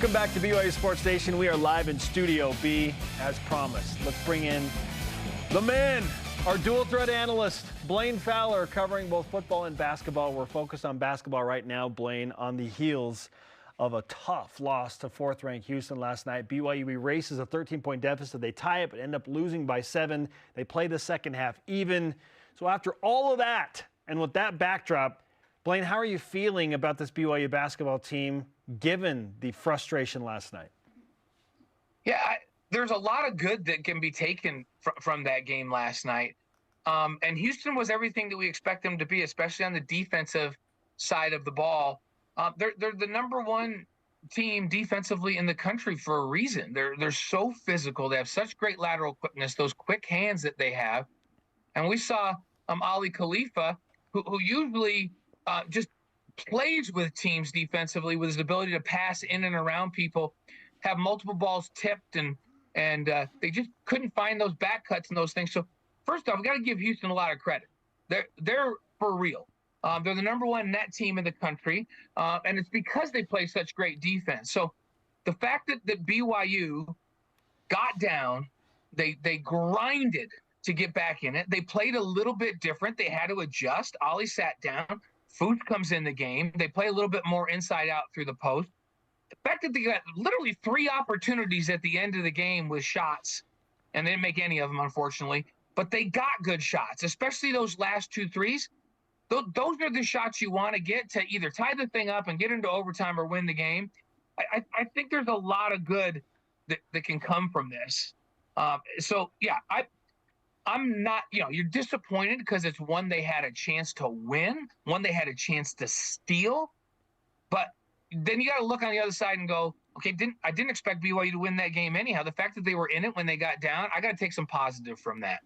Welcome back to BYU Sports Station. We are live in Studio B, as promised. Let's bring in the man, our dual threat analyst, Blaine Fowler, covering both football and basketball. We're focused on basketball right now, Blaine, on the heels of a tough loss to fourth-ranked Houston last night. BYU erases a 13-point deficit. They tie it, but end up losing by 7. They play the second half even. So after all of that, and with that backdrop, Blaine, how are you feeling about this BYU basketball team given the frustration last night? Yeah, there's a lot of good that can be taken from that game last night. And Houston was everything that we expect them to be, especially on the defensive side of the ball. They're the number one team defensively in the country for a reason. They're so physical. They have such great lateral quickness, those quick hands that they have. And we saw Ali Khalifa, who usually just plays with teams defensively with his ability to pass in and around people, have multiple balls tipped, and they just couldn't find those back cuts and those things. So first off, we got to give Houston a lot of credit. They're for real. They're the number one net team in the country, and it's because they play such great defense. So the fact that BYU got down, they grinded to get back in it. They played a little bit different. They had to adjust. Ollie sat down. Food comes in the game. They play a little bit more inside out through the post. The fact that they got literally 3 opportunities at the end of the game with shots, and they didn't make any of them, unfortunately, but they got good shots, especially those last 2 threes. Those are the shots you want to get to either tie the thing up and get into overtime or win the game. I think there's a lot of good that can come from this. So, yeah, I'm not, you're disappointed because it's one they had a chance to win, one they had a chance to steal. But then you got to look on the other side and go, okay, I didn't expect BYU to win that game anyhow. The fact that they were in it when they got down, I got to take some positive from that.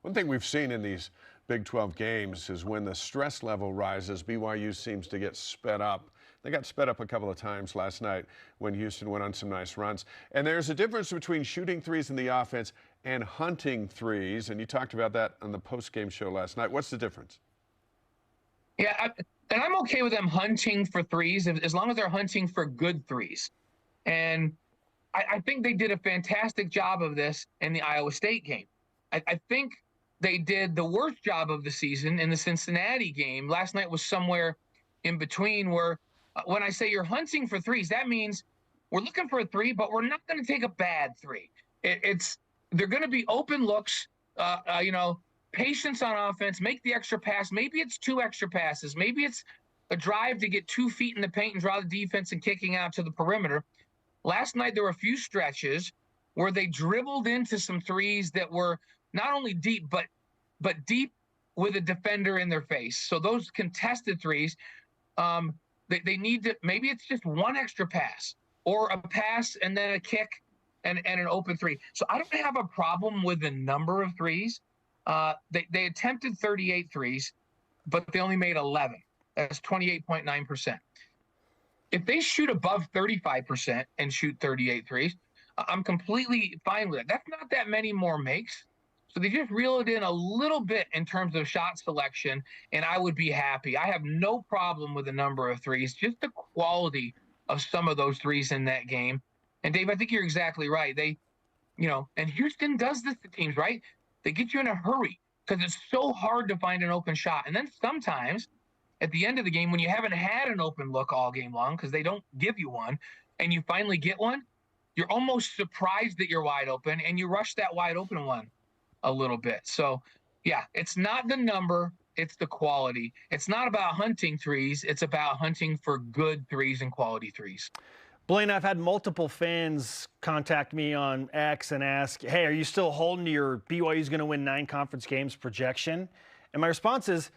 One thing we've seen in these Big 12 games is when the stress level rises, BYU seems to get sped up. They got sped up a couple of times last night when Houston went on some nice runs. And there's a difference between shooting threes in the offense and hunting threes. And you talked about that on the post-game show last night. What's the difference? Yeah, and I'm okay with them hunting for threes as long as they're hunting for good threes. And I think they did a fantastic job of this in the Iowa State game. I think they did the worst job of the season in the Cincinnati game. Last night was somewhere in between where when I say you're hunting for threes, that means we're looking for a 3, but we're not going to take a bad 3. They're going to be open looks, patience on offense, make the extra pass. Maybe it's 2 extra passes. Maybe it's a drive to get 2 feet in the paint and draw the defense and kicking out to the perimeter. Last night, there were a few stretches where they dribbled into some threes that were not only deep, but deep with a defender in their face. So those contested threes, they need to, maybe it's just 1 extra pass or a pass and then a kick and an open 3. So I don't have a problem with the number of threes. They attempted 38 threes, but they only made 11. That's 28.9%. If they shoot above 35% and shoot 38 threes, I'm completely fine with it. That's not that many more makes. So they just reel it in a little bit in terms of shot selection, and I would be happy. I have no problem with the number of threes, just the quality of some of those threes in that game. And Dave, I think you're exactly right. And Houston does this to teams, right? They get you in a hurry because it's so hard to find an open shot. And then sometimes at the end of the game, when you haven't had an open look all game long because they don't give you one, and you finally get one, you're almost surprised that you're wide open, and you rush that wide open one a little bit. So, yeah, it's not the number, it's the quality. It's not about hunting threes, it's about hunting for good threes and quality threes. Blaine, I've had multiple fans contact me on X and ask, hey, are you still holding to your BYU's going to win 9 conference games projection? And my response is,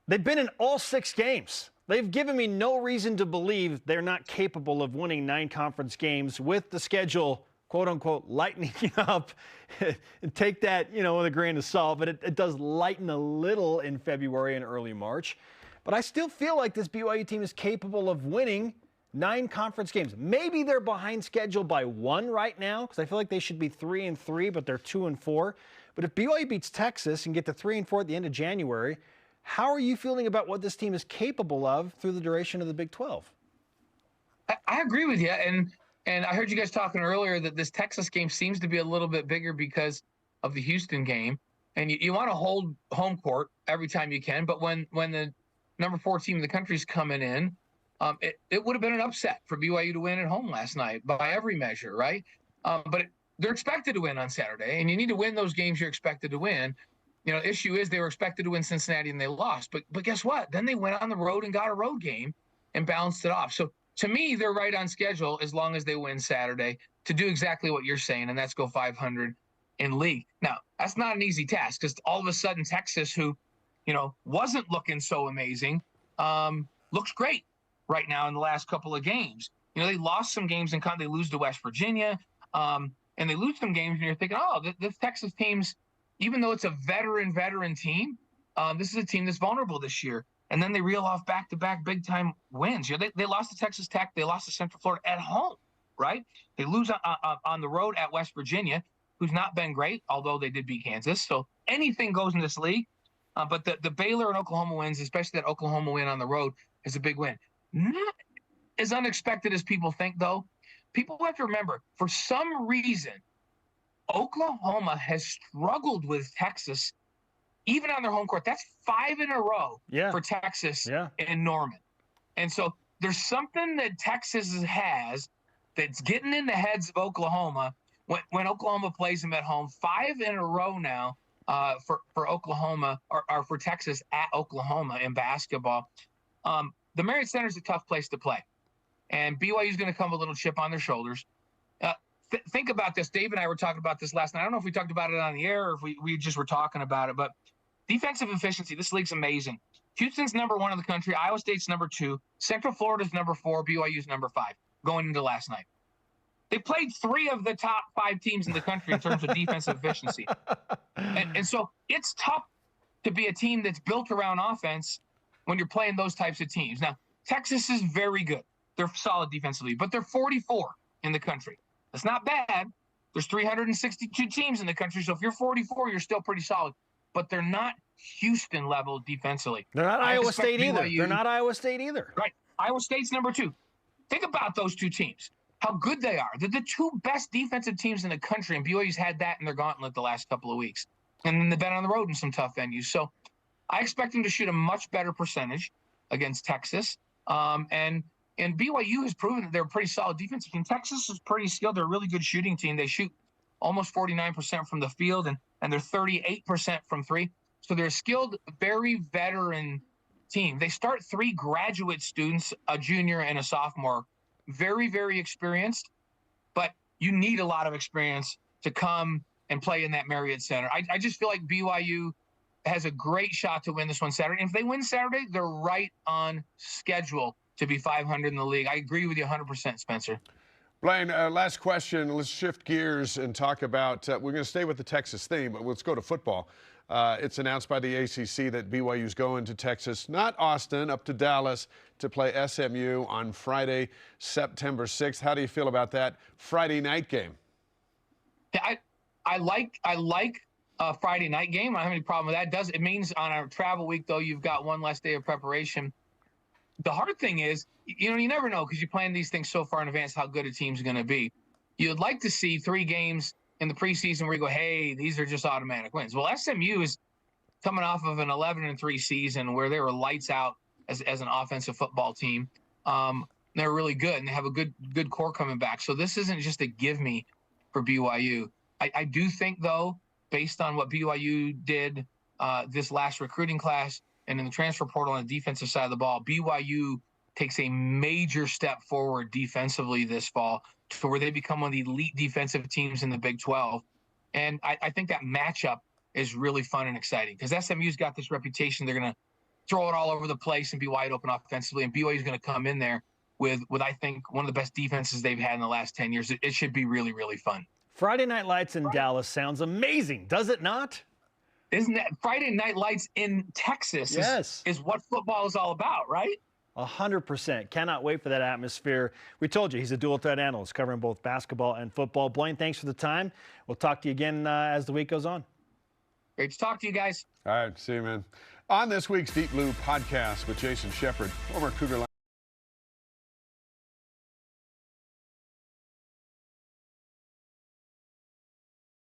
they've been in all 6 games. They've given me no reason to believe they're not capable of winning 9 conference games with the schedule, quote unquote, lightening up. And take that, with a grain of salt, but it does lighten a little in February and early March. But I still feel like this BYU team is capable of winning 9 conference games. Maybe they're behind schedule by 1 right now because I feel like they should be 3-3, but they're 2-4. But if BYU beats Texas and get to 3-4 at the end of January, how are you feeling about what this team is capable of through the duration of the Big 12? I agree with you, and And I heard you guys talking earlier that this Texas game seems to be a little bit bigger because of the Houston game. And you want to hold home court every time you can. But when the number 4 team in the country is coming in, it would have been an upset for BYU to win at home last night by every measure, right? They're expected to win on Saturday, and you need to win those games you're expected to win. You know, issue is they were expected to win Cincinnati and they lost. But guess what? Then they went on the road and got a road game and balanced it off. So to me, they're right on schedule as long as they win Saturday to do exactly what you're saying, and that's go 500 in league. Now, that's not an easy task because all of a sudden Texas, who, you know, wasn't looking so amazing, looks great right now in the last couple of games. You know, they lost some games and they lose to West Virginia, and they lose some games, and you're thinking, oh, this Texas team's, even though it's a veteran team, this is a team that's vulnerable this year. And then they reel off back-to-back big-time wins. You know, they lost to Texas Tech. They lost to Central Florida at home, right? They lose on the road at West Virginia, who's not been great, although they did beat Kansas. So anything goes in this league. But the Baylor and Oklahoma wins, especially that Oklahoma win on the road, is a big win. Not as unexpected as people think, though. People have to remember, for some reason, Oklahoma has struggled with Texas, even on their home court. That's 5 in a row for Texas in Norman. And so there's something that Texas has that's getting in the heads of Oklahoma when Oklahoma plays them at home. 5 in a row now for Oklahoma or for Texas at Oklahoma in basketball. The Marriott Center is a tough place to play. And BYU is going to come with a little chip on their shoulders. Think about this. Dave and I were talking about this last night. I don't know if we talked about it on the air or if we just were talking about it, but defensive efficiency, this league's amazing. Houston's number 1 in the country. Iowa State's number 2. Central Florida's number 4. BYU's number 5 going into last night. They played 3 of the top 5 teams in the country in terms of defensive efficiency. And so it's tough to be a team that's built around offense when you're playing those types of teams. Now, Texas is very good. They're solid defensively, but they're 44 in the country. That's not bad. There's 362 teams in the country, so if you're 44, you're still pretty solid. But they're not Houston level defensively. They're not Iowa State either. They're not Iowa State either. Right. Iowa State's number 2. Think about those 2 teams, how good they are. They're the 2 best defensive teams in the country, and BYU's had that in their gauntlet the last couple of weeks. And then they've been on the road in some tough venues. So I expect them to shoot a much better percentage against Texas. And BYU has proven that they're a pretty solid defensive team. Texas is pretty skilled. They're a really good shooting team. They shoot almost 49% from the field, and they're 38% from 3. So they're a skilled, very veteran team. They start 3 graduate students, a junior and a sophomore. Very, very experienced, but you need a lot of experience to come and play in that Marriott Center. I just feel like BYU has a great shot to win this one Saturday. And if they win Saturday, they're right on schedule to be 500 in the league. I agree with you 100%, Spencer. Blaine, last question. Let's shift gears and talk about, we're going to stay with the Texas theme, but let's go to football. It's announced by the ACC that BYU's going to Texas, not Austin, up to Dallas to play SMU on Friday, September 6th. How do you feel about that Friday night game? Yeah, I like a Friday night game. I don't have any problem with that. It means on a travel week, though, you've got one less day of preparation. The hard thing is, you never know because you plan these things so far in advance how good a team's going to be. You'd like to see 3 games in the preseason where you go, hey, these are just automatic wins. Well, SMU is coming off of an 11-3 season where they were lights out as an offensive football team. They're really good, and they have a good core coming back. So this isn't just a give me for BYU. I do think, though, based on what BYU did this last recruiting class and in the transfer portal on the defensive side of the ball, BYU takes a major step forward defensively this fall to where they become one of the elite defensive teams in the Big 12. And I think that matchup is really fun and exciting because SMU's got this reputation. They're going to throw it all over the place and be wide open offensively, and BYU's going to come in there with I think, one of the best defenses they've had in the last 10 years. It should be really, really fun. Friday Night Lights in Dallas sounds amazing, does it not? Isn't that Friday Night Lights in Texas is what football is all about, right? 100%. Cannot wait for that atmosphere. We told you he's a dual threat analyst covering both basketball and football. Blaine, thanks for the time. We'll talk to you again as the week goes on. Great to talk to you guys. All right, see you, man. On this week's Deep Blue podcast with Jason Shepard, former Cougar